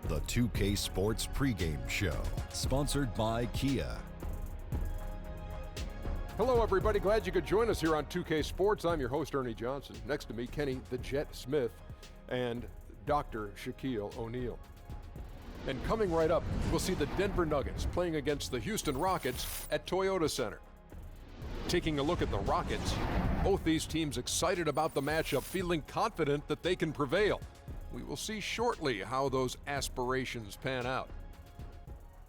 The 2K Sports pregame show, sponsored by Kia. Hello, everybody. Glad you could join us here on 2K Sports. I'm your host, Ernie Johnson. Next to me, Kenny the Jet Smith and Dr. Shaquille O'Neal. And coming right up, we'll see the Denver Nuggets playing against the Houston Rockets at Toyota Center. Taking a look at the Rockets, both these teams excited about the matchup, feeling confident that they can prevail. We will see shortly how those aspirations pan out.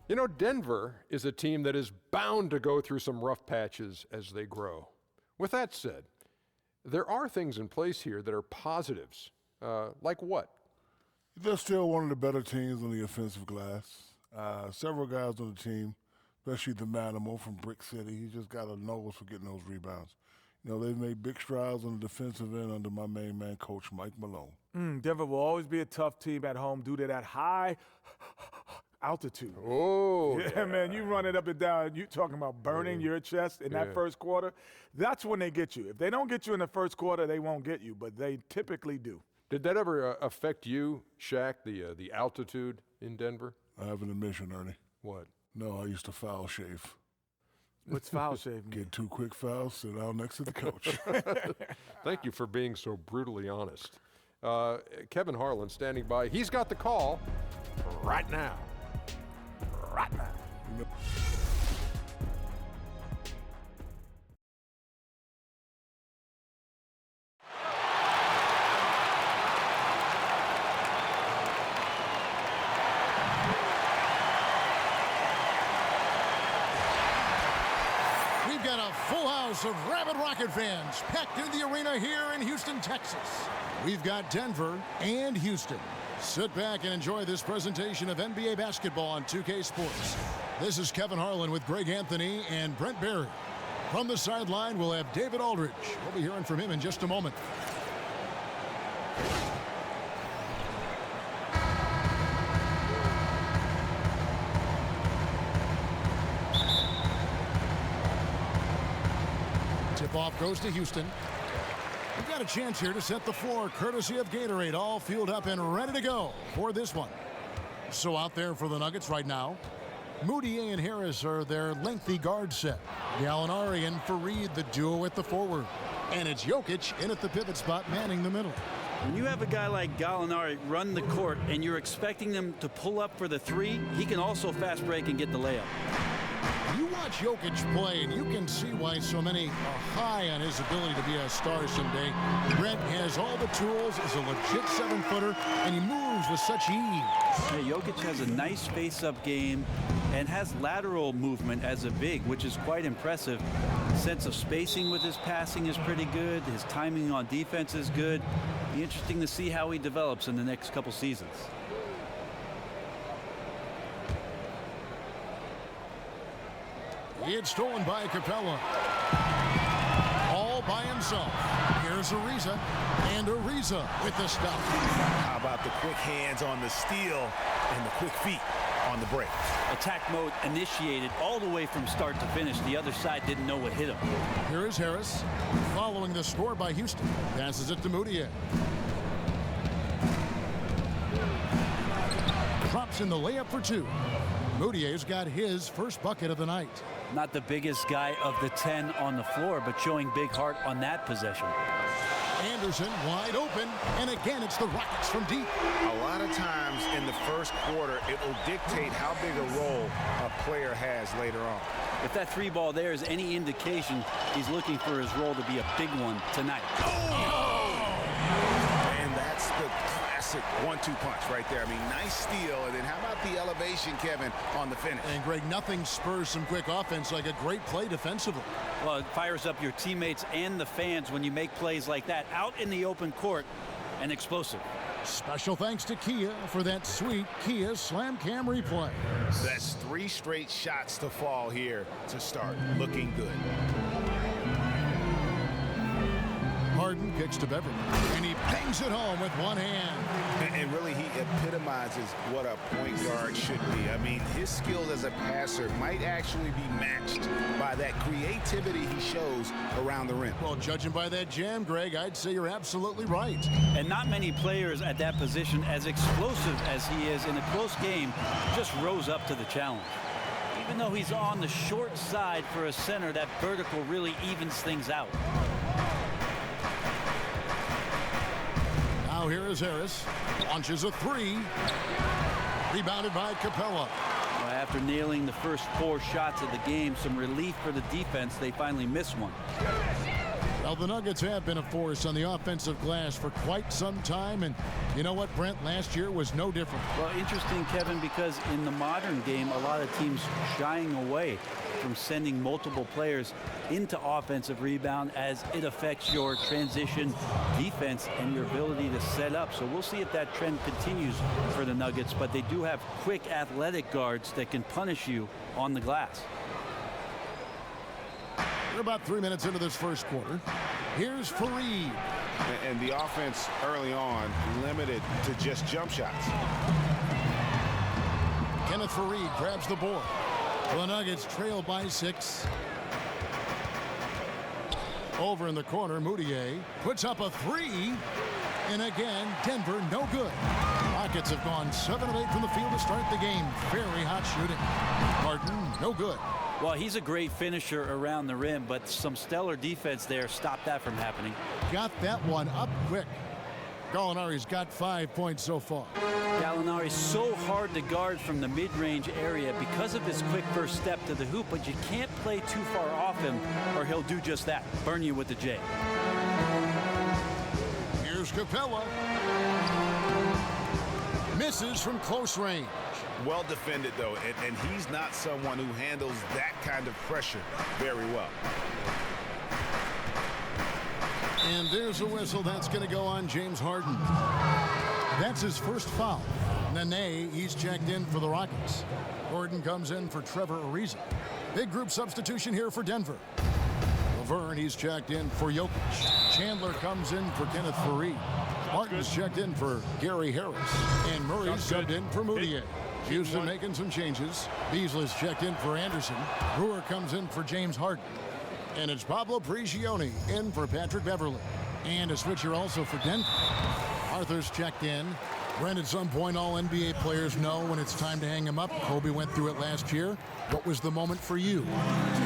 You know, Denver is a team that is bound to go through some rough patches as they grow. With that said, there are things in place here that are positives. Like what? They're still one of the better teams on the offensive glass. Several guys on the team, especially the Manimal from Brick City, he's just got a nose for getting those rebounds. You know, they've made big strides on the defensive end under my main man, Coach Mike Malone. Denver will always be a tough team at home due to that high altitude. Oh, yeah, man, you run it up and down. You talking about burning your chest in that first quarter. That's when they get you. If they don't get you in the first quarter, they won't get you, but they typically do. Did that ever affect you, Shaq, the altitude in Denver? I have an admission, Ernie. What? No, I used to foul shave. What's foul shaving? Get 2 quick fouls, sit down next to the coach. Thank you for being so brutally honest. Kevin Harlan standing by. He's got the call right now. Right now. We've got a full house of rabid Rocket fans packed into the arena here in Houston, Texas. We've got Denver and Houston. Sit back and enjoy this presentation of NBA basketball on 2K Sports. This is Kevin Harlan with Greg Anthony and Brent Barry. From the sideline, we'll have David Aldridge. We'll be hearing from him in just a moment. Tip-off goes to Houston. We've got a chance here to set the floor, courtesy of Gatorade, all fueled up and ready to go for this one. So out there for the Nuggets right now, Moutier and Harris are their lengthy guard set. Gallinari and Fareed, the duo at the forward. And it's Jokic in at the pivot spot, manning the middle. When you have a guy like Gallinari run the court and you're expecting them to pull up for the three, he can also fast break and get the layup. You watch Jokic play, and you can see why so many are high on his ability to be a star someday. Brent has all the tools, is a legit 7-footer, and he moves with such ease. Yeah, Jokic has a nice face-up game and has lateral movement as a big, which is quite impressive. Sense of spacing with his passing is pretty good. His timing on defense is good. Be interesting to see how he develops in the next couple seasons. It's stolen by Capella. All by himself. Here's Ariza. And Ariza with the stop. How about the quick hands on the steal and the quick feet on the break? Attack mode initiated all the way from start to finish. The other side didn't know what hit him. Here is Harris. Following the score by Houston. Passes it to Moutier. Drops in the layup for 2. Moutier's got his first bucket of the night. Not the biggest guy of the 10 on the floor, but showing big heart on that possession. Anderson wide open, and again it's the Rockets from deep. A lot of times in the first quarter, it will dictate how big a role a player has later on. If that 3 ball there is any indication, he's looking for his role to be a big one tonight. And that's the classic 1-2 punch right there. I mean, nice steal, and then how about the elevation, Kevin, on the finish? And Greg, nothing spurs some quick offense like a great play defensively. Well, it fires up your teammates and the fans when you make plays like that out in the open court and explosive. Special thanks to Kia for that sweet Kia Slam Cam replay. That's 3 straight shots to fall here to start. Looking good. Harden kicks to Beverly, and he bangs it home with one hand. And really, he epitomizes what a point guard should be. I mean, his skills as a passer might actually be matched by that creativity he shows around the rim. Well, judging by that jam, Greg, I'd say you're absolutely right. And not many players at that position, as explosive as he is in a close game, just rose up to the challenge. Even though he's on the short side for a center, that vertical really evens things out. Now here is Harris. Launches a three. Rebounded by Capella. Well, after nailing the first 4 shots of the game, some relief for the defense. They finally missed one. Well, the Nuggets have been a force on the offensive glass for quite some time, and you know what, Brent? Last year was no different. Well, interesting, Kevin, because in the modern game, a lot of teams shying away from sending multiple players into offensive rebound, as it affects your transition defense and your ability to set up. So we'll see if that trend continues for the Nuggets, but they do have quick, athletic guards that can punish you on the glass. We're about 3 minutes into this first quarter. Here's Fareed. And the offense early on limited to just jump shots. Kenneth Fareed grabs the board. The Nuggets trail by 6. Over in the corner, Moutier puts up a 3. And again, Denver no good. Rockets have gone 7 of 8 from the field to start the game. Very hot shooting. Harden no good. Well, he's a great finisher around the rim, but some stellar defense there stopped that from happening. Got that one up quick. Gallinari's got 5 points so far. Gallinari's so hard to guard from the mid-range area because of his quick first step to the hoop, but you can't play too far off him or he'll do just that, burn you with the J. Here's Capella. Misses from close range. Well defended, though, and he's not someone who handles that kind of pressure very well. And there's a whistle that's going to go on James Harden. That's his first foul. Nene, he's checked in for the Rockets. Gordon comes in for Trevor Ariza. Big group substitution here for Denver. Laverne, he's checked in for Jokic. Chandler comes in for Kenneth Fareed. Martin's checked in for Gary Harris. And Murray's subbed in for Moutier. Houston making some changes. Beasley's checked in for Anderson. Brewer comes in for James Harden. And it's Pablo Prigioni in for Patrick Beverly. And a switcher also for Denver. Arthur's checked in. Brent, at some point, all NBA players know when it's time to hang him up. Kobe went through it last year. What was the moment for you?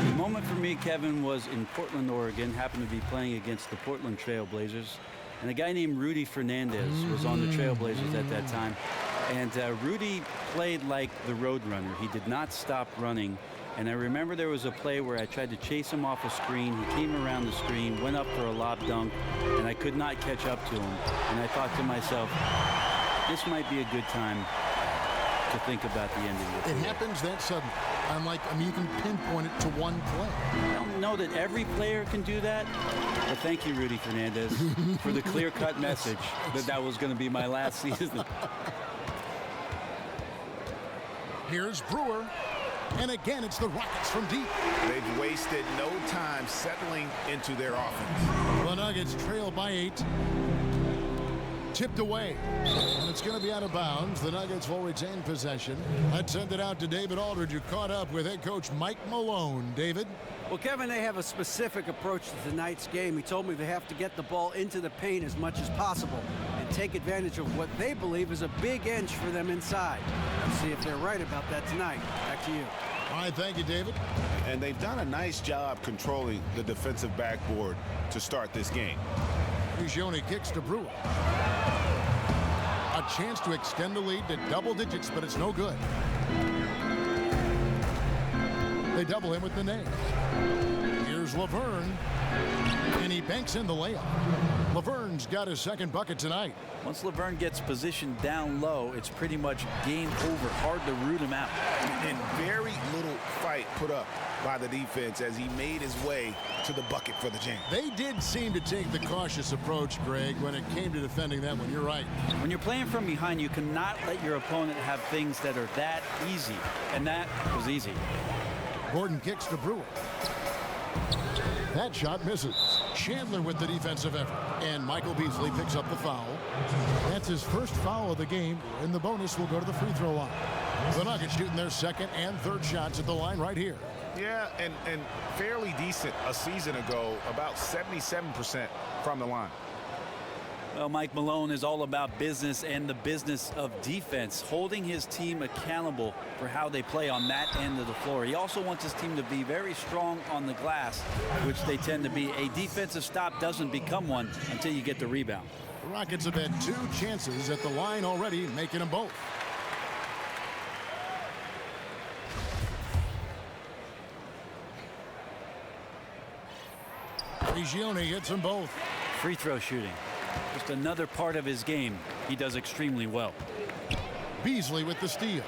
The moment for me, Kevin, was in Portland, Oregon. Happened to be playing against the Portland Trail Blazers. And a guy named Rudy Fernandez was on the Trail Blazers at that time. And Rudy played like the Roadrunner. He did not stop running. And I remember there was a play where I tried to chase him off a screen. He came around the screen, went up for a lob dunk, and I could not catch up to him. And I thought to myself, this might be a good time to think about the end of the It happens that suddenly. You can pinpoint it to one play. I don't know that every player can do that, but thank you, Rudy Fernandez, for the clear-cut message that was going to be my last season. Here's Brewer. And again, it's the Rockets from deep. They've wasted no time settling into their offense. The Nuggets trail by 8. Tipped away. And it's going to be out of bounds. The Nuggets will retain possession. Let's send it out to David Aldridge, who caught up with head coach Mike Malone. David? Well, Kevin, they have a specific approach to tonight's game. He told me they have to get the ball into the paint as much as possible and take advantage of what they believe is a big inch for them inside. Let's see if they're right about that tonight. Back to you. All right, thank you, David. And they've done a nice job controlling the defensive backboard to start this game. Prigioni kicks to Brewer. A chance to extend the lead to double digits, but it's no good. They double him with the name. Here's Laverne. And he banks in the layup. Laverne's got his second bucket tonight. Once Laverne gets positioned down low, it's pretty much game over. Hard to root him out. And very little fight put up by the defense as he made his way to the bucket for the jam. They did seem to take the cautious approach, Greg, when it came to defending that one. You're right. When you're playing from behind, you cannot let your opponent have things that are that easy. And that was easy. Gordon kicks to Brewer. That shot misses. Chandler with the defensive effort. And Michael Beasley picks up the foul. That's his first foul of the game. And the bonus will go to the free throw line. The Nuggets shooting their second and third shots at the line right here. Yeah, and fairly decent a season ago, about 77% from the line. Well, Mike Malone is all about business and the business of defense, holding his team accountable for how they play on that end of the floor. He also wants his team to be very strong on the glass, which they tend to be. A defensive stop doesn't become one until you get the rebound. The Rockets have had 2 chances at the line already, making them both. Prigioni hits them both. Free throw shooting. Just another part of his game he does extremely well. Beasley with the steal.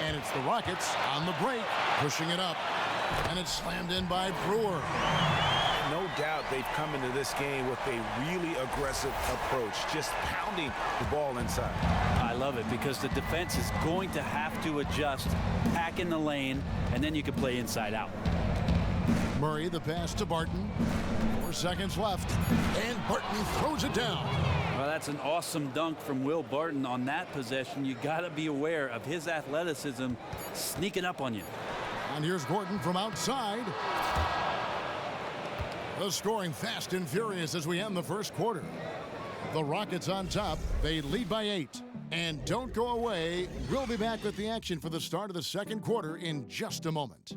And it's the Rockets on the break, pushing it up. And it's slammed in by Brewer. No doubt they've come into this game with a really aggressive approach, just pounding the ball inside. I love it because the defense is going to have to adjust, pack in the lane, and then you can play inside out. Murray, the pass to Barton. 4 seconds left. And Barton throws it down. Well, that's an awesome dunk from Will Barton on that possession. You got to be aware of his athleticism sneaking up on you. And here's Gordon from outside. The scoring fast and furious as we end the first quarter. The Rockets on top. They lead by 8. And don't go away. We'll be back with the action for the start of the second quarter in just a moment.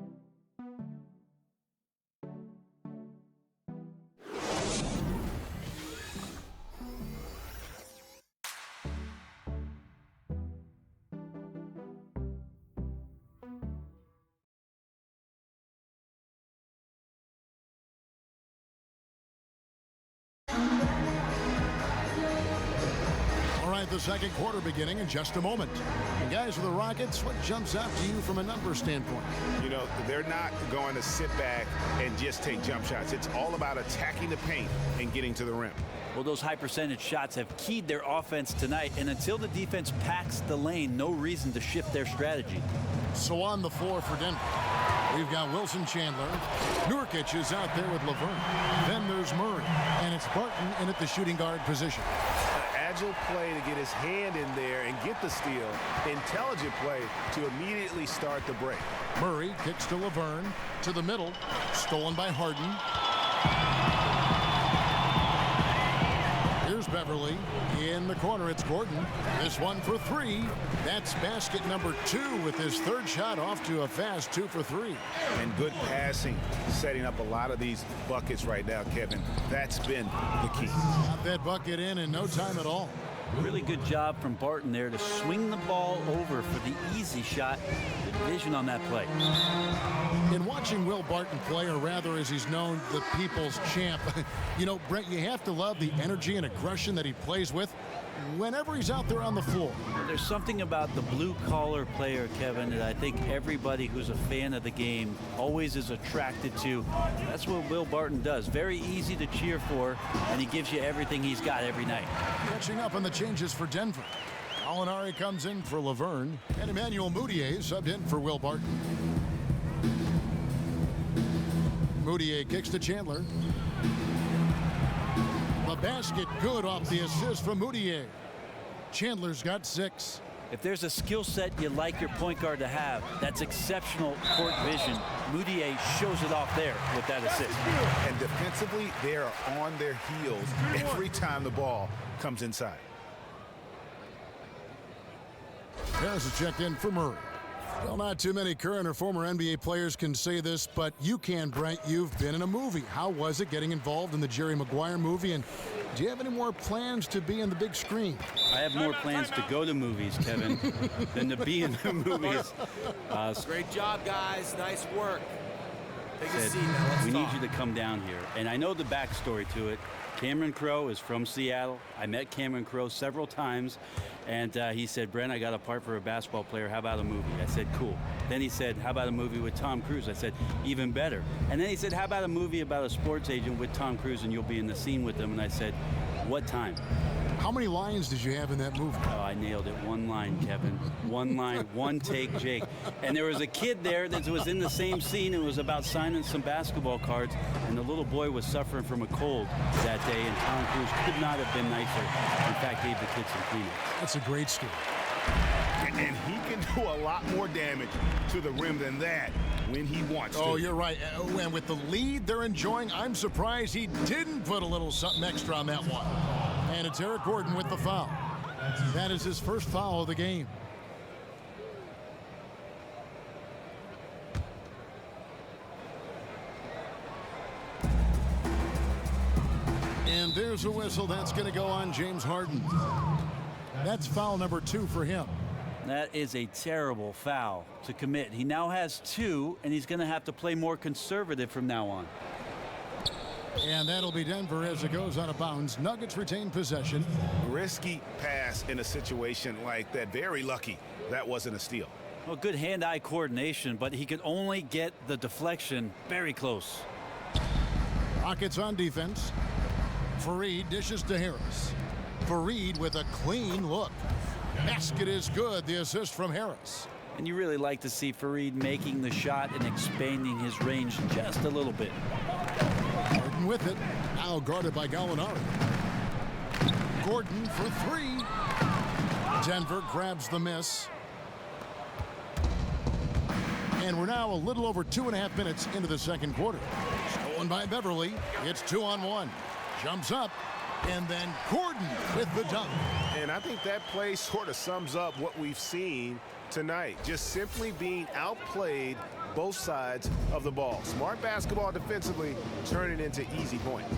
The second quarter beginning in just a moment. And guys, with the Rockets, what jumps out to you from a numbers standpoint? You know, they're not going to sit back and just take jump shots. It's all about attacking the paint and getting to the rim. Well, those high percentage shots have keyed their offense tonight, and until the defense packs the lane, no reason to shift their strategy. So on the floor for Denver, we've got Wilson Chandler. Nurkic is out there with Laverne. Then there's Murray, and it's Barton in at the shooting guard position. Agile play to get his hand in there and get the steal. Intelligent play to immediately start the break. Murray kicks to Laverne, to the middle, stolen by Harden. Here's Beverly. In the corner, it's Gordon. This one for 3. That's basket number 2 with his third shot off to a fast 2 for 3. And good passing, setting up a lot of these buckets right now, Kevin. That's been the key. Got that bucket in no time at all. Really good job from Barton there to swing the ball over for the easy shot. Good vision on that play. In watching Will Barton play, or rather as he's known, the people's champ, you know, Brent, you have to love the energy and aggression that he plays with whenever he's out there on the floor. There's something about the blue-collar player, Kevin, that I think everybody who's a fan of the game always is attracted to. That's what Will Barton does. Very easy to cheer for, and he gives you everything he's got every night. Catching up on the changes for Denver. Alinari comes in for Laverne, and Emmanuel Mudiay subbed in for Will Barton. Mudiay kicks to Chandler. The basket good off the assist from Mudiay. Chandler's got 6. If there's a skill set you like your point guard to have, that's exceptional court vision. Mudiay shows it off there with that assist. And defensively, they are on their heels every time the ball comes inside. Harris is checked in for Murray. Well, not too many current or former NBA players can say this, but you can, Brent. You've been in a movie. How was it getting involved in the Jerry Maguire movie? And do you have any more plans to be on the big screen? I have more plans to go to movies, Kevin, than to be in the movies. Great job, guys. Nice work. Take a Said, seat now. Let's we talk. need you to come down here. And I know the backstory to it. Cameron Crowe is from Seattle. I met Cameron Crowe several times, and he said, Brent, I got a part for a basketball player. How about a movie? I said, cool. Then he said, how about a movie with Tom Cruise? I said, even better. And then he said, how about a movie about a sports agent with Tom Cruise, and you'll be in the scene with him? And I said, What time? How many lines did you have in that movie? Oh, I nailed it. One line, Kevin. One line, one take, Jake. And there was a kid there that was in the same scene. It was about signing some basketball cards, and the little boy was suffering from a cold that day, and Tom Cruise could not have been nicer. In fact, gave the kid some Kleenex. That's a great story. And he can do a lot more damage to the rim than that when he wants to. Oh, you're right. And with the lead they're enjoying, I'm surprised he didn't put a little something extra on that one. And it's Eric Gordon with the foul. That is his first foul of the game. And there's a whistle. That's going to go on James Harden. That's foul number 2 for him. That is a terrible foul to commit. He now has 2, and he's going to have to play more conservative from now on. And that'll be Denver as it goes out of bounds. Nuggets retain possession. Risky pass in a situation like that. Very lucky that wasn't a steal. Well, good hand-eye coordination, but he could only get the deflection very close. Rockets on defense. Fareed dishes to Harris. Fareed with a clean look. Basket is good. The assist from Harris. And you really like to see Fareed making the shot and expanding his range just a little bit. Gordon with it. Now guarded by Gallinari. Gordon for 3. Denver grabs the miss. And we're now a little over 2.5 minutes into the second quarter. Stolen by Beverly. It's 2-on-1. Jumps up. And then Gordon with the dunk. And I think that play sort of sums up what we've seen tonight. Just simply being outplayed both sides of the ball. Smart basketball defensively, turning into easy points.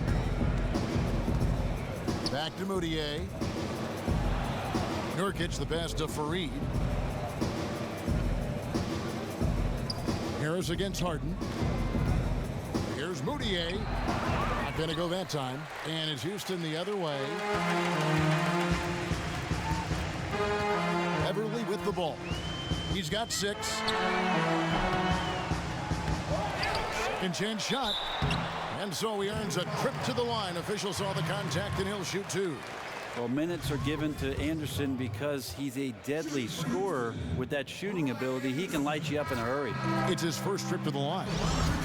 Back to Moutier. Nurkic the pass to Fareed. Harris against Harden. Here's Moutier. Not going to go that time. And it's Houston the other way. Beverly with the ball. He's got 6. Second chance shot. And so he earns a trip to the line. Officials saw the contact and he'll shoot 2. Well, minutes are given to Anderson because he's a deadly scorer with that shooting ability. He can light you up in a hurry. It's his first trip to the line.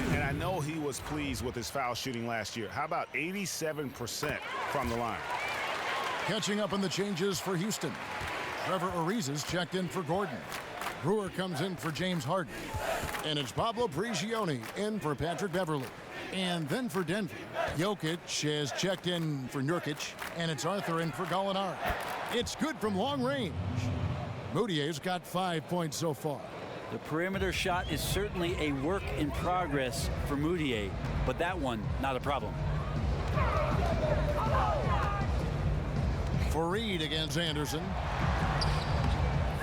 And I know he was pleased with his foul shooting last year. How about 87% from the line? Catching up on the changes for Houston. Trevor Ariza's checked in for Gordon. Brewer comes in for James Harden. And it's Pablo Prigioni in for Patrick Beverly. And then for Denver, Jokic has checked in for Nurkic, and it's Arthur in for Gallinari. It's good from long range. Moutier's got 5 points so far. The perimeter shot is certainly a work in progress for Moutier, but that one, not a problem. Fareed against Anderson.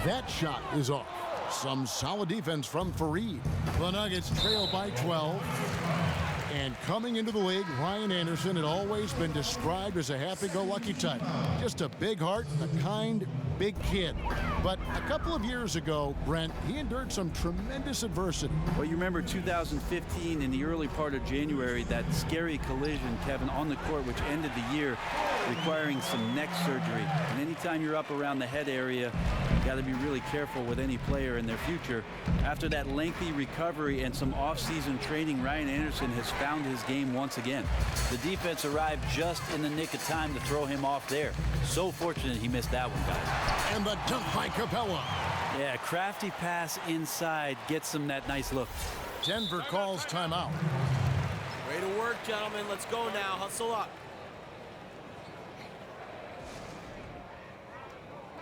That shot is off. Some solid defense from Fareed. The Nuggets trail by 12. And coming into the league, Ryan Anderson had always been described as a happy-go-lucky type. Just a big heart, a kind, big kid. But a couple of years ago, Brent, he endured some tremendous adversity. Well, you remember 2015 in the early part of January, that scary collision, Kevin, on the court, which ended the year requiring some neck surgery. And anytime you're up around the head area, you got to be really careful with any player in their future. After that lengthy recovery and some off-season training, Ryan Anderson has found his game once again. The defense arrived just in the nick of time to throw him off there. So fortunate he missed that one, guys. And the dunk by Capella. Yeah, crafty pass inside gets him that nice look. Denver calls timeout. Way to work, gentlemen. Let's go now. Hustle up.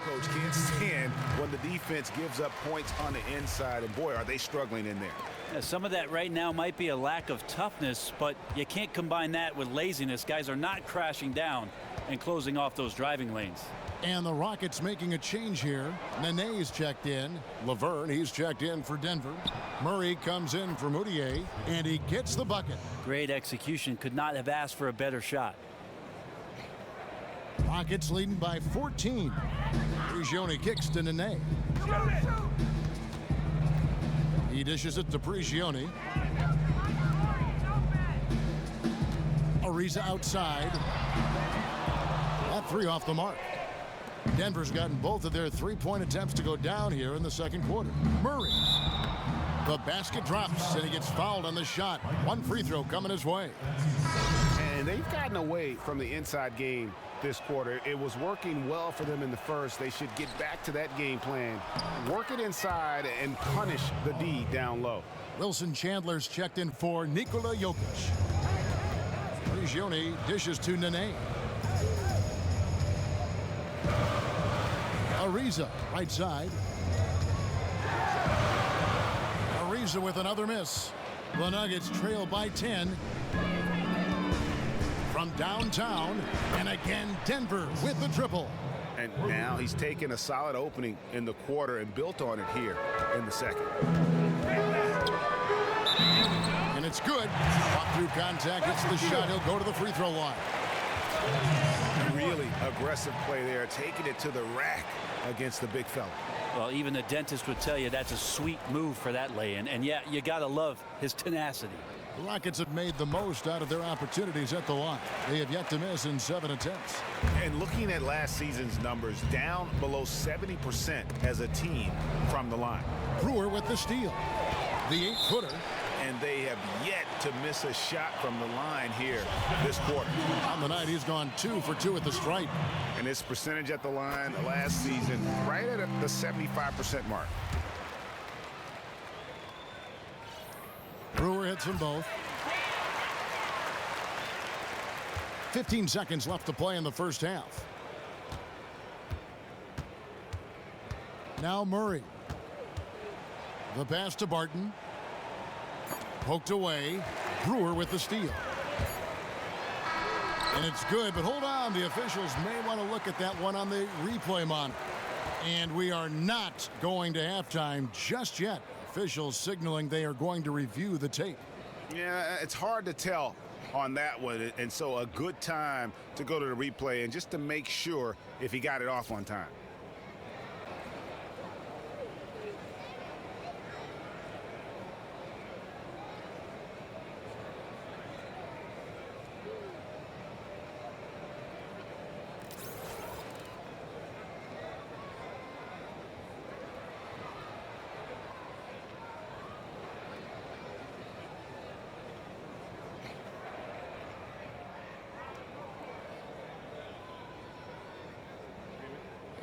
Coach can't stand when the defense gives up points on the inside, and boy, are they struggling in there. Yeah, some of that right now might be a lack of toughness, but you can't combine that with laziness. Guys are not crashing down and closing off those driving lanes. And the Rockets making a change here. Nene's checked in. Laverne, he's checked in for Denver. Murray comes in for Moutier, and he gets the bucket. Great execution. Could not have asked for a better shot. Rockets leading by 14. Prigioni kicks to Nene. He dishes it to Prigioni. Ariza outside. 3 off the mark. Denver's gotten both of their three-point attempts to go down here in the second quarter. Murray. The basket drops, and he gets fouled on the shot. One free throw coming his way. And they've gotten away from the inside game this quarter. It was working well for them in the first. They should get back to that game plan. Work it inside and punish the D down low. Wilson Chandler's checked in for Nikola Jokic. Prigioni dishes to Nene. Ariza, right side. Ariza with another miss. The Nuggets trail by 10. From downtown, and again Denver with the triple. And now he's taken a solid opening in the quarter and built on it here in the second. And it's good. Fought through contact, hits the shot. He'll go to the free throw line. Really aggressive play there, taking it to the rack against the big fella. Well, even the dentist would tell you that's a sweet move for that lay-in. And yeah, you got to love his tenacity. The Rockets have made the most out of their opportunities at the line. They have yet to miss in 7 attempts. And looking at last season's numbers, down below 70% as a team from the line. Brewer with the steal. The 8-footer. And they have yet to miss a shot from the line here this quarter. On the night, he's gone 2 for 2 at the stripe. And his percentage at the line last season, right at the 75% mark. Brewer hits them both. 15 seconds left to play in the first half. Now Murray. The pass to Barton. Poked away. Brewer with the steal. And it's good, but hold on. The officials may want to look at that one on the replay monitor. And we are not going to halftime just yet. Officials signaling they are going to review the tape. Yeah, it's hard to tell on that one, and so a good time to go to the replay and just to make sure if he got it off on time.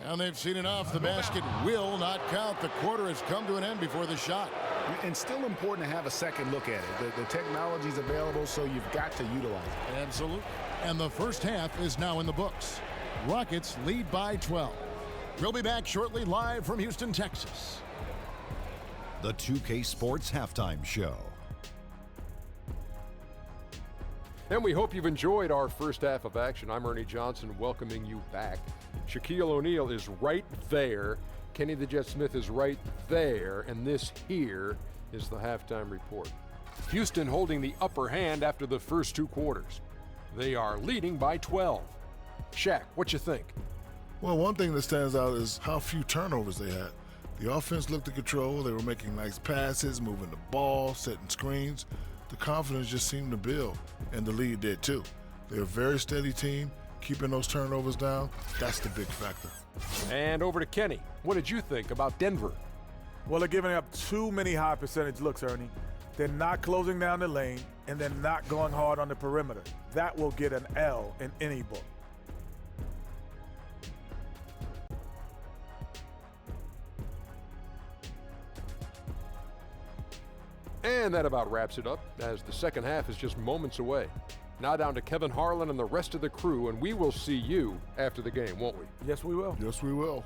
And they've seen enough. The basket will not count. The quarter has come to an end before the shot. And still important to have a second look at it. The technology's available, so you've got to utilize it. Absolutely. And the first half is now in the books. Rockets lead by 12. We'll be back shortly live from Houston, Texas. The 2K Sports Halftime Show. And we hope you've enjoyed our first half of action. I'm Ernie Johnson welcoming you back. Shaquille O'Neal is right there. Kenny the Jet Smith is right there. And this here is the halftime report. Houston holding the upper hand after the first 2 quarters. They are leading by 12. Shaq, what you think? Well, one thing that stands out is how few turnovers they had. The offense looked in control. They were making nice passes, moving the ball, setting screens. The confidence just seemed to build, and the lead did too. They're a very steady team, keeping those turnovers down. That's the big factor. And over to Kenny. What did you think about Denver? Well, they're giving up too many high percentage looks, Ernie. They're not closing down the lane, and they're not going hard on the perimeter. That will get an L in any book. And that about wraps it up, as the second half is just moments away. Now down to Kevin Harlan and the rest of the crew, and we will see you after the game, won't we? Yes, we will. Yes, we will.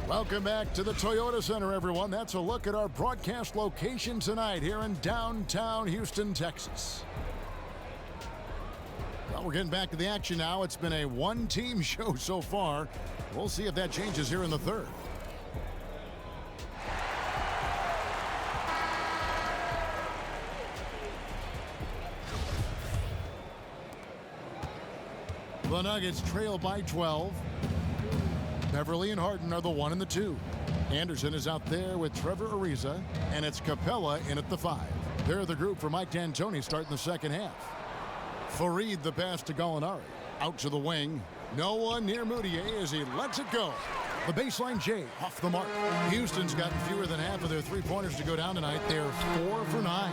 Welcome back to the Toyota Center, everyone. That's a look at our broadcast location tonight here in downtown Houston, Texas. Well, we're getting back to the action now. It's been a one-team show so far. We'll see if that changes here in the third. The Nuggets trail by 12. Beverly and Harden are the 1 and the 2. Anderson is out there with Trevor Ariza, and it's Capella in at the 5. They're the group for Mike D'Antoni starting the second half. Fareed the pass to Gallinari. Out to the wing. No one near Moutier as he lets it go. The baseline J off the mark. Houston's gotten fewer than half of their three-pointers to go down tonight. They're 4 for 9.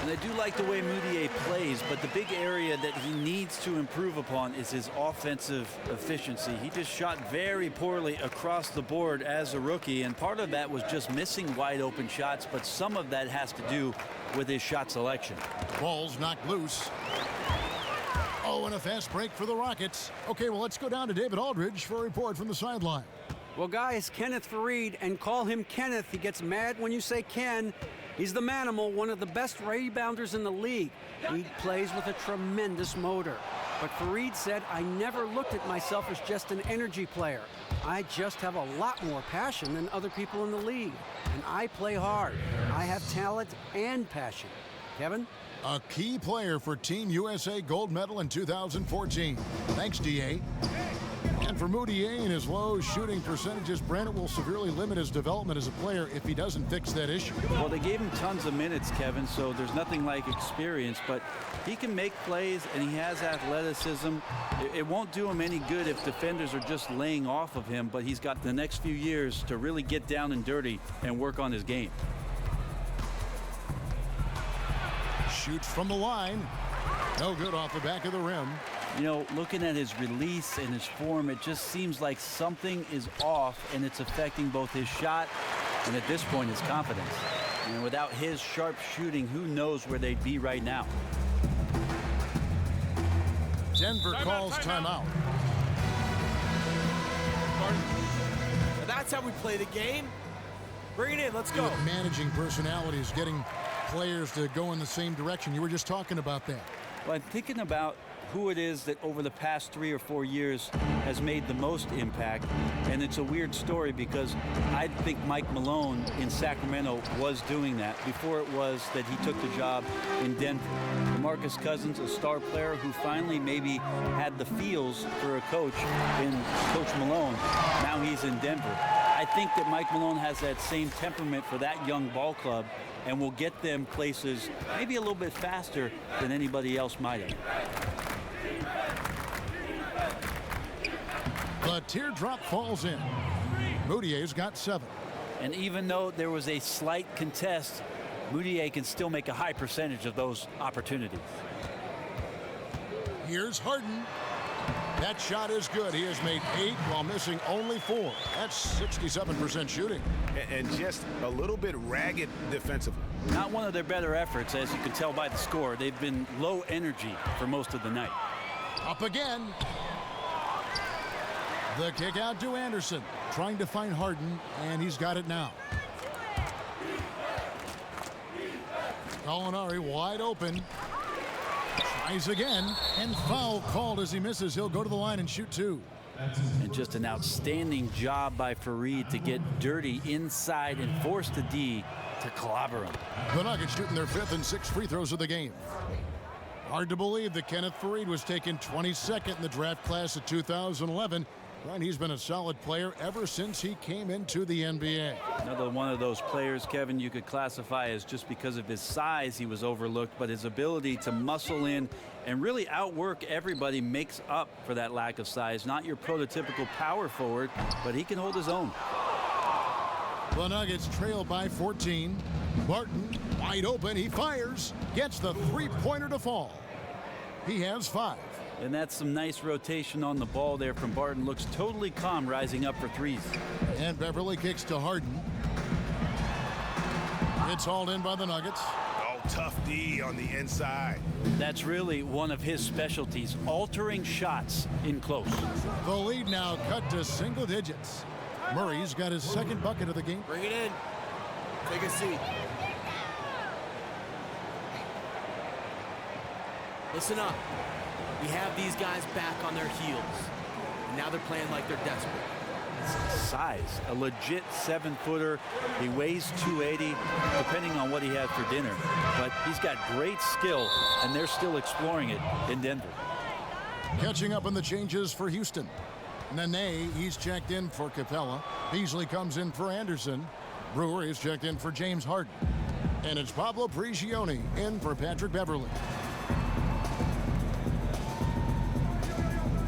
And I do like the way Moutier plays, but the big area that he needs to improve upon is his offensive efficiency. He just shot very poorly across the board as a rookie, and part of that was just missing wide open shots, but some of that has to do with his shot selection. Ball's knocked loose. Oh, and a fast break for the Rockets. Okay, well, let's go down to David Aldridge for a report from the sideline. Well, guys, Kenneth Fareed, and call him Kenneth. He gets mad when you say Ken. He's the manimal, one of the best rebounders in the league. He plays with a tremendous motor. But Fareed said, I never looked at myself as just an energy player. I just have a lot more passion than other people in the league. And I play hard. I have talent and passion. Kevin? A key player for Team USA gold medal in 2014. Thanks, D.A. And for Moutier and his low shooting percentages, Brandon will severely limit his development as a player if he doesn't fix that issue. Well, they gave him tons of minutes, Kevin, so there's nothing like experience, but he can make plays and he has athleticism. It won't do him any good if defenders are just laying off of him, but he's got the next few years to really get down and dirty and work on his game. Shoots from the line. No good off the back of the rim. You know, looking at his release and his form, it just seems like something is off, and it's affecting both his shot and, at this point, his confidence. And without his sharp shooting, who knows where they'd be right now. Denver calls timeout. That's how we play the game. Bring it in. Let's go. With managing personalities, getting players to go in the same direction. You were just talking about that. Well, I'm thinking about who it is that over the past 3 or 4 years has made the most impact. And it's a weird story because I think Mike Malone in Sacramento was doing that before it was that he took the job in Denver. DeMarcus Cousins, a star player who finally maybe had the feels for a coach in Coach Malone. Now he's in Denver. I think that Mike Malone has that same temperament for that young ball club and will get them places maybe a little bit faster than anybody else might have. The teardrop falls in. Moutier's got 7. And even though there was a slight contest, Moutier can still make a high percentage of those opportunities. Here's Harden. That shot is good. He has made 8 while missing only 4. That's 67% shooting. And just a little bit ragged defensively. Not one of their better efforts, as you can tell by the score. They've been low energy for most of the night. Up again. The kick out to Anderson. Trying to find Harden, and he's got it now. Gallinari wide open. Tries again, and foul called as he misses. He'll go to the line and shoot 2. And just an outstanding job by Fareed to get dirty inside and force the D to clobber him. The Nuggets shooting their 5th and 6th free throws of the game. Hard to believe that Kenneth Fareed was taken 22nd in the draft class of 2011. And he's been a solid player ever since he came into the NBA. Another one of those players, Kevin, you could classify as just because of his size he was overlooked, but his ability to muscle in and really outwork everybody makes up for that lack of size. Not your prototypical power forward, but he can hold his own. The Nuggets trail by 14. Barton wide open. He fires. Gets the three-pointer to fall. He has 5. And that's some nice rotation on the ball there from Barton. Looks totally calm rising up for threes. And Beverly kicks to Harden. It's hauled in by the Nuggets. Oh, tough D on the inside. That's really one of his specialties, altering shots in close. The lead now cut to single digits. Murray's got his 2nd bucket of the game. Bring it in. Take a seat. Listen up. We have these guys back on their heels. And now they're playing like they're desperate. Size, a legit 7-footer. He weighs 280, depending on what he had for dinner. But he's got great skill, and they're still exploring it in Denver. Catching up on the changes for Houston. Nene, he's checked in for Capella. Beasley comes in for Anderson. Brewer is checked in for James Harden. And it's Pablo Prigioni in for Patrick Beverly.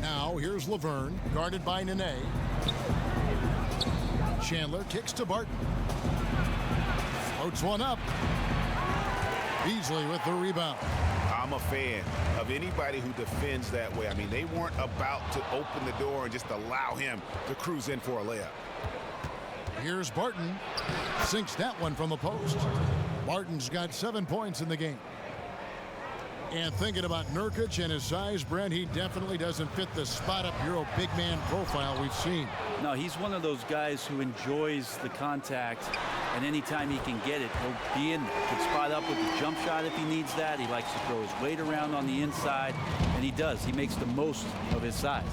Now here's Laverne, guarded by Nene. Chandler kicks to Barton. Floats one up. Beasley with the rebound. I'm a fan of anybody who defends that way. I mean, they weren't about to open the door and just allow him to cruise in for a layup. Here's Barton. Sinks that one from the post. Barton's got 7 points in the game. And thinking about Nurkic and his size, Brent, he definitely doesn't fit the spot-up Euro big man profile we've seen. No, he's one of those guys who enjoys the contact, and anytime he can get it, he'll be in there. He can spot up with the jump shot if he needs that. He likes to throw his weight around on the inside, and he does. He makes the most of his size.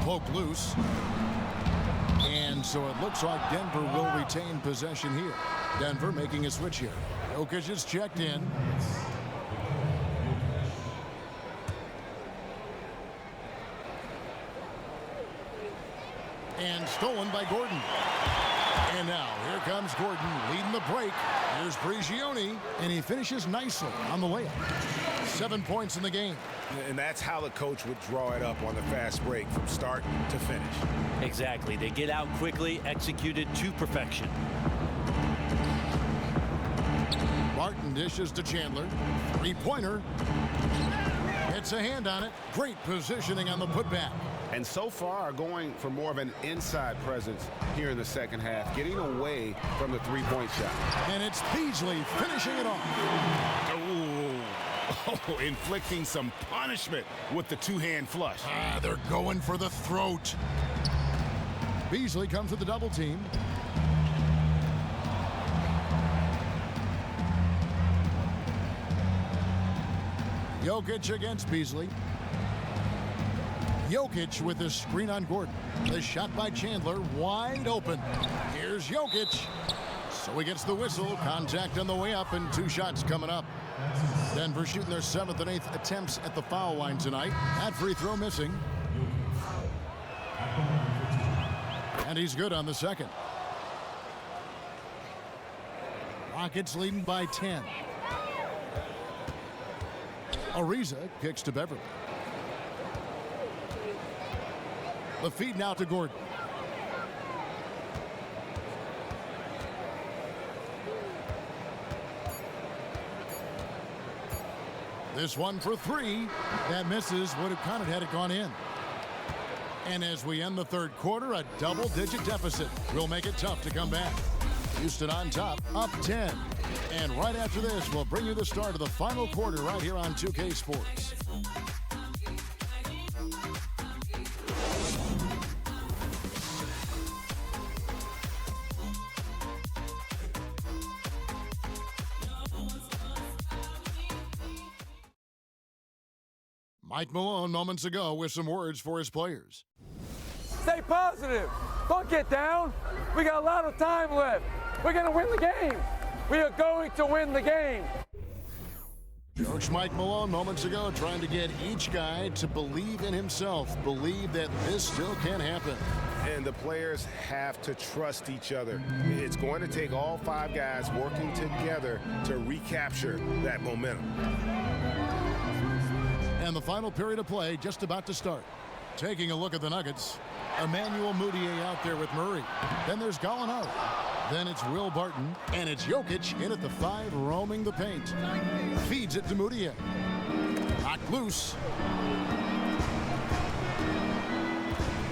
Poke loose. And so it looks like Denver will retain possession here. Denver making a switch here. Jokic is checked in. And stolen by Gordon. And now here comes Gordon leading the break. Here's Prigioni, and he finishes nicely on the layup. 7 points in the game. And that's how the coach would draw it up on the fast break from start to finish. Exactly. They get out quickly, executed to perfection. Martin dishes to Chandler. Three-pointer. Gets a hand on it. Great positioning on the putback. And so far going for more of an inside presence here in the second half, getting away from the three-point shot. And it's Beasley finishing it off. Oh, inflicting some punishment with the two-hand flush. They're going for the throat. Beasley comes with the double team. Jokic against Beasley. Jokic with the screen on Gordon. The shot by Chandler, wide open. Here's Jokic. So he gets the whistle. Contact on the way up, and 2 shots coming up. Denver shooting their 7th and 8th attempts at the foul line tonight. That free throw missing. And he's good on the second. Rockets leading by 10. Ariza kicks to Beverly. The feed now to Gordon. This one for 3. That misses. Would have counted had it gone in. And as we end the third quarter, a double-digit deficit will make it tough to come back. Houston on top, up 10. And right after this, we'll bring you the start of the final quarter right here on 2K Sports. Mike Malone moments ago with some words for his players. Stay positive. Don't get down. We got a lot of time left. We're going to win the game. We are going to win the game. Coach Mike Malone moments ago trying to get each guy to believe in himself, believe that this still can happen. And the players have to trust each other. It's going to take all 5 guys working together to recapture that momentum. And the final period of play just about to start. Taking a look at the Nuggets. Emmanuel Mudiay out there with Murray. Then there's Gallinari. Then it's Will Barton. And it's Jokic in at the 5, roaming the paint. Feeds it to Mudiay. Knocked loose.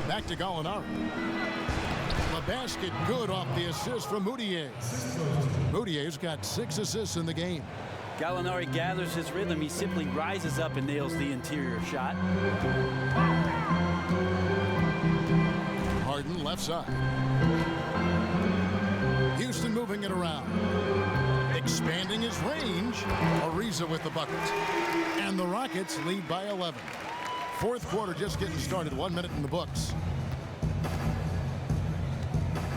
Back to Gallinari. The basket good off the assist from Mudiay. Mudiay's got 6 assists in the game. Gallinari gathers his rhythm. He simply rises up and nails the interior shot. Harden left side. Houston moving it around. Expanding his range. Ariza with the bucket. And the Rockets lead by 11. Fourth quarter just getting started. 1 minute in the books.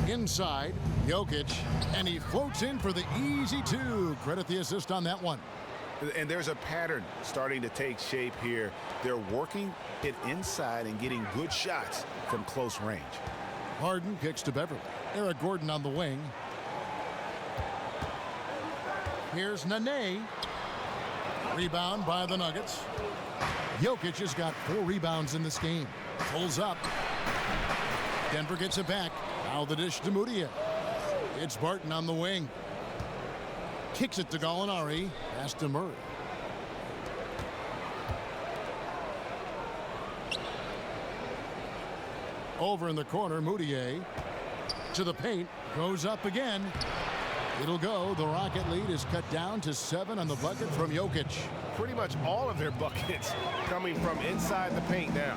Inside, Jokic, and he floats in for the easy 2. Credit the assist on that one. And there's a pattern starting to take shape here. They're working it inside and getting good shots from close range. Harden kicks to Beverly. Eric Gordon on the wing. Here's Nene. Rebound by the Nuggets. Jokic has got 4 rebounds in this game. Pulls up. Denver gets it back. Now the dish to Moutier. It's Barton on the wing. Kicks it to Gallinari. Pass to Murray. Over in the corner, Moutier to the paint. Goes up again. It'll go. The Rocket lead is cut down to 7 on the bucket from Jokic. Pretty much all of their buckets coming from inside the paint now.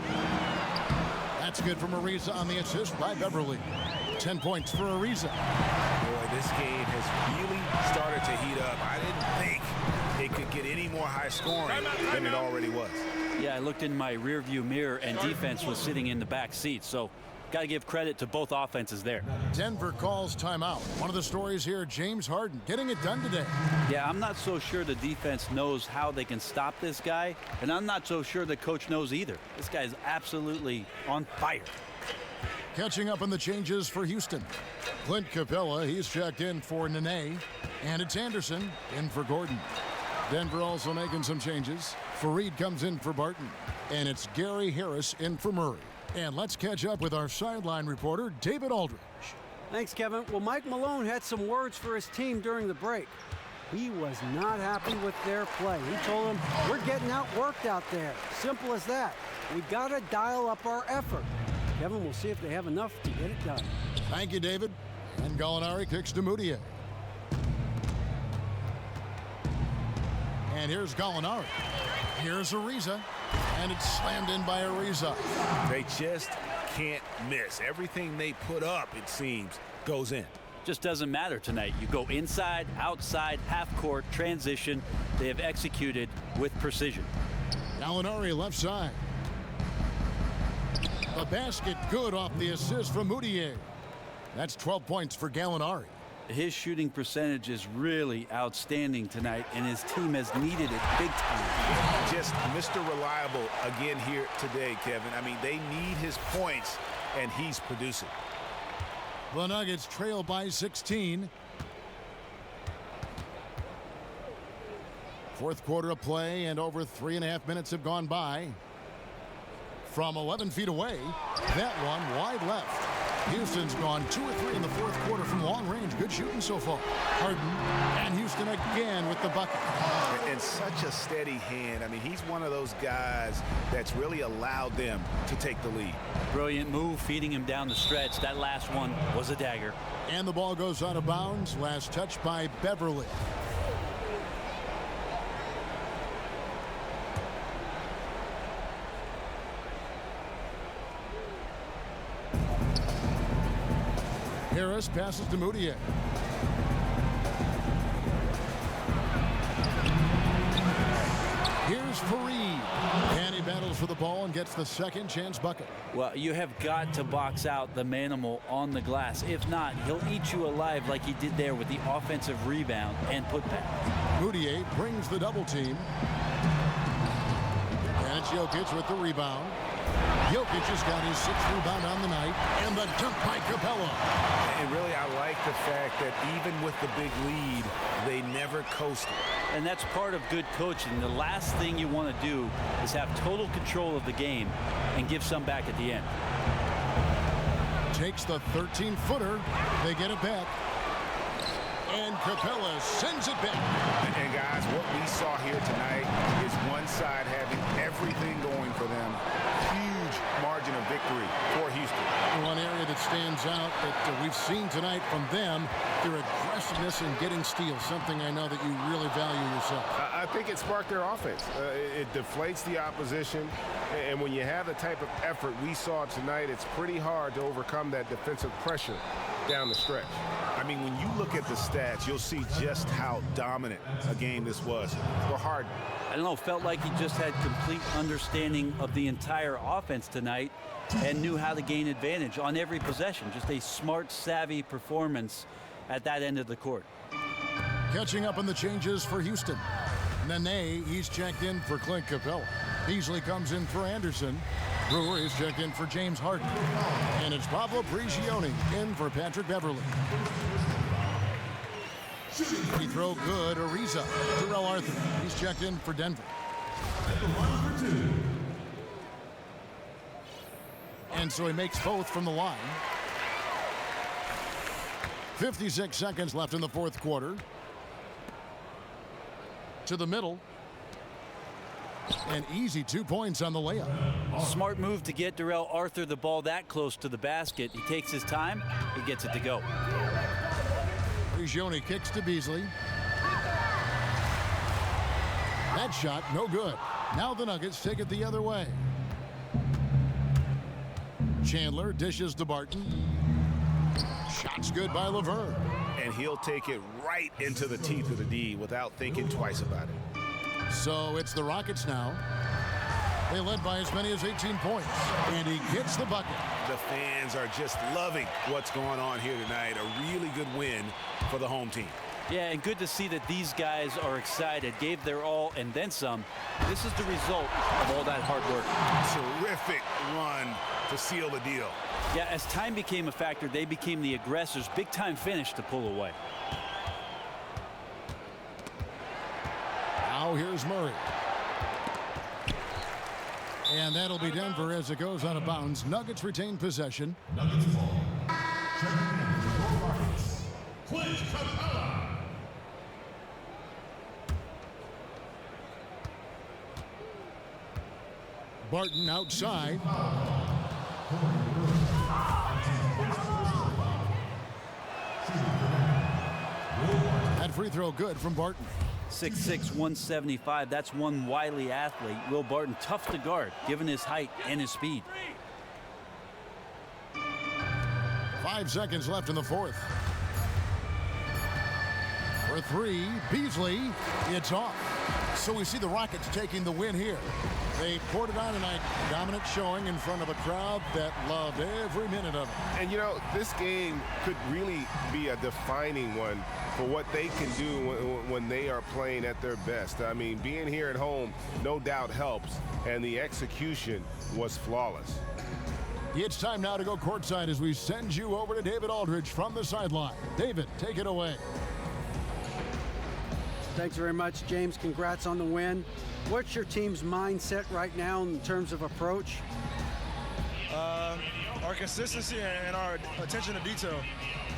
That's good from Ariza on the assist by Beverly. 10 points for Ariza. Boy, this game has really started to heat up. I didn't think it could get any more high scoring than it already was. Yeah, I looked in my rearview mirror and defense was sitting in the back seat. So got to give credit to both offenses there. Denver calls timeout. One of the stories here, James Harden getting it done today. Yeah, I'm not so sure the defense knows how they can stop this guy, and I'm not so sure the coach knows either. This guy's absolutely on fire. Catching up on the changes for Houston. Clint Capella, he's checked in for Nene, and it's Anderson in for Gordon. Denver also making some changes. Fareed comes in for Barton, and it's Gary Harris in for Murray. And let's catch up with our sideline reporter, David Aldridge. Thanks, Kevin. Well, Mike Malone had some words for his team during the break. He was not happy with their play. He told them, we're getting outworked out there. Simple as that. We got to dial up our effort. Kevin, we'll see if they have enough to get it done. Thank you, David. And Gallinari kicks to Moutier. And here's Gallinari. Here's Ariza. And it's slammed in by Ariza. They just can't miss. Everything they put up, it seems, goes in. Just doesn't matter tonight. You go inside, outside, half court, transition. They have executed with precision. Gallinari left side. The basket good off the assist from Moutier. That's 12 points for Gallinari. His shooting percentage is really outstanding tonight, and his team has needed it big time. Just Mr. Reliable again here today, Kevin. I mean, they need his points, and he's producing. The Nuggets trail by 16. Fourth quarter of play, and over 3.5 minutes have gone by. From 11 feet away, that one wide left. Houston's gone 2 or 3 in the fourth quarter from long range. Good shooting so far. Harden and Houston again with the bucket. And such a steady hand. I mean, he's one of those guys that's really allowed them to take the lead. Brilliant move, feeding him down the stretch. That last one was a dagger. And the ball goes out of bounds. Last touch by Beverly. Harris passes to Moutier. Here's Fareed. And he battles for the ball and gets the second chance bucket. Well, you have got to box out the Manimal on the glass. If not, he'll eat you alive like he did there with the offensive rebound and putback. Moutier brings the double team. And it's Jokic with the rebound. Jokic has got his 6th rebound on the night, and the dunk by Capella. And really, I like the fact that even with the big lead, they never coasted. And that's part of good coaching. The last thing you want to do is have total control of the game and give some back at the end. Takes the 13-footer. They get it back. And Capella sends it back. And guys, what we saw here tonight is one side having everything going for them. Huge margin of victory for Houston. One area that stands out that we've seen tonight from them, their aggressiveness in getting steals, something I know that you really value yourself. I think it sparked their offense. It deflates the opposition, and when you have the type of effort we saw tonight, it's pretty hard to overcome that defensive pressure down the stretch. I mean, when you look at the stats, you'll see just how dominant a game this was for Harden. I don't know, felt like he just had complete understanding of the entire offense tonight and knew how to gain advantage on every possession. Just a smart, savvy performance at that end of the court. Catching up on the changes for Houston. Nene, he's checked in for Clint Capella. Beasley comes in for Anderson. Brewer is checked in for James Harden. And it's Pablo Prigioni in for Patrick Beverly. Free throw good, Ariza. Terrell Arthur, he's checked in for Denver. And so he makes both from the line. 56 seconds left in the fourth quarter. To the middle. An easy 2 points on the layup. Smart move to get Terrell Arthur the ball that close to the basket. He takes his time, he gets it to go. Prigioni kicks to Beasley. That shot, no good. Now the Nuggets take it the other way. Chandler dishes to Barton. Shot's good by Laverne. And he'll take it right into the teeth of the D without thinking twice about it. So it's the Rockets now. They led by as many as 18 points. And he gets the bucket. The fans are just loving what's going on here tonight. A really good win for the home team. Yeah, and good to see that these guys are excited, gave their all, and then some. This is the result of all that hard work. Terrific run to seal the deal. Yeah, as time became a factor, they became the aggressors. Big time finish to pull away. Now here's Murray. And that'll be Denver as it goes out of bounds. Nuggets retain possession. Nuggets ball. Checking in for the Rockets. Clint Capella. Barton outside. That free throw good from Barton. 6'6", 175. That's one wily athlete. Will Barton, tough to guard, given his height and his speed. 5 seconds left in the fourth. For three, Beasley. It's off. So we see the Rockets taking the win here. They poured it on tonight. Dominant showing in front of a crowd that loved every minute of it. And, you know, this game could really be a defining one for what they can do when they are playing at their best. I mean, being here at home, no doubt helps, and the execution was flawless. It's time now to go courtside as we send you over to David Aldridge from the sideline. David, take it away. Thanks very much, James. Congrats on the win. What's your team's mindset right now in terms of approach? Our consistency and our attention to detail.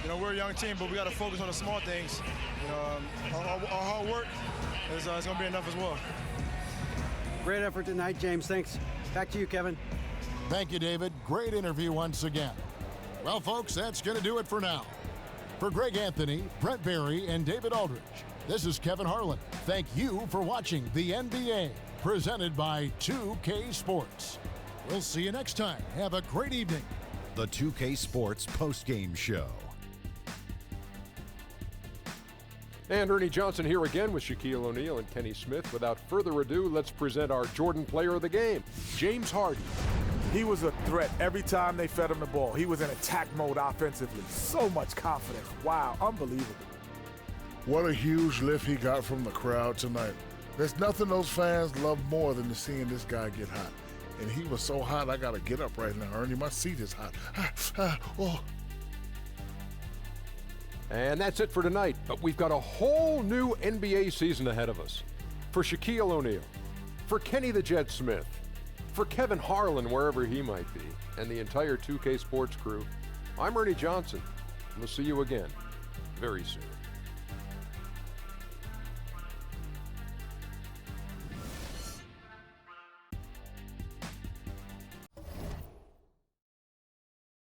You know, we're a young team, but we got to focus on the small things. You know, our hard work is going to be enough as well. Great effort tonight, James. Thanks. Back to you, Kevin. Thank you, David. Great interview once again. Well, folks, that's going to do it for now. For Greg Anthony, Brent Barry, and David Aldridge, this is Kevin Harlan. Thank you for watching the NBA, presented by 2K Sports. We'll see you next time. Have a great evening. The 2K Sports postgame show. And Ernie Johnson here again with Shaquille O'Neal and Kenny Smith. Without further ado, let's present our Jordan player of the game, James Harden. He was a threat every time they fed him the ball. He was in attack mode offensively. So much confidence. Wow, unbelievable. What a huge lift he got from the crowd tonight. There's nothing those fans love more than seeing this guy get hot. And he was so hot, I got to get up right now, Ernie. My seat is hot. Oh. And that's it for tonight, but we've got a whole new NBA season ahead of us. For Shaquille O'Neal, for Kenny the Jet Smith, for Kevin Harlan, wherever he might be, and the entire 2K Sports crew, I'm Ernie Johnson. We'll see you again very soon.